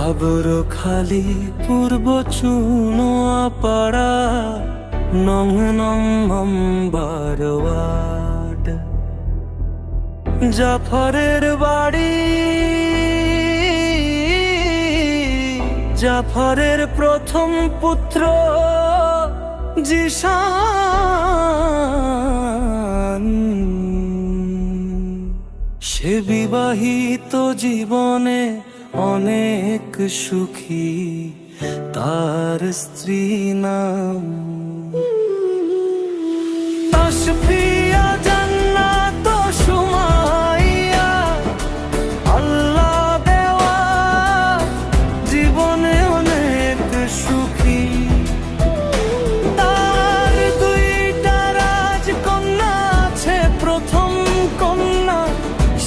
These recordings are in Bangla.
আবরো খালি পূর্ব চুনোয়া পাড়া নং নম্বর ওয়ার্ড। জাফরের বাড়ি, জাফরের প্রথম পুত্র জিশান। সে বিবাহিত জীবনে অনেক সুখী, তার স্ত্রী নাম তাসফিয়া জান্নাত সুমাইয়া। আল্লাহ দেওয়া জীবনে অনেক সুখী। তার দুইটা রাজকন্যা আছে, প্রথম কন্যা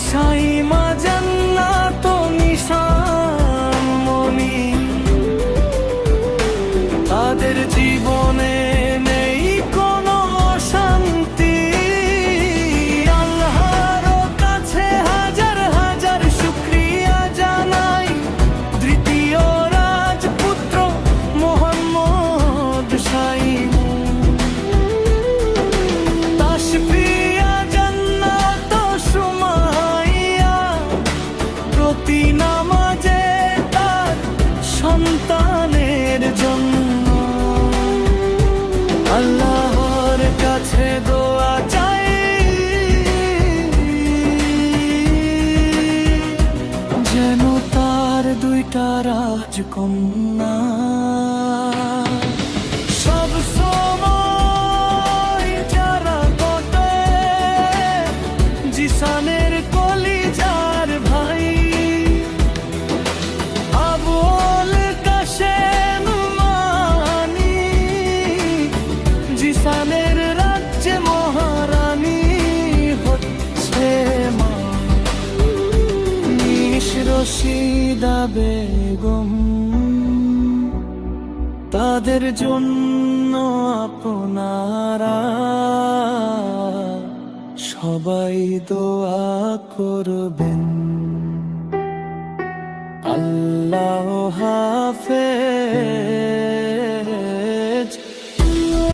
শাইমা জান্নাত নিশান মনি। তাদের জীবনে নেই কোনো অশান্তি। আল্লাহর কাছে হাজার হাজার শুকরিয়া জানাই। দ্বিতীয় রাজপুত্র মোহাম্মদ শাইমুন। তাসফিয়া জান্নাত সুমাইয়া প্রতি নামাজে তার সন্তানের জন্য আল্লাহর কাছে দোয়া চাই, যেন তার দুইটা রাজকন্যা সব সময় যারা কটে জিসানের কলিজার ভাই। আবুল কাশেম মানি জিসানের রাজ্যে মহারানী হচ্ছে মা। নিশ রশিদা বেগম তাদের জন্য আপনারা সবাই দোয়া করবেন। আল্লাহ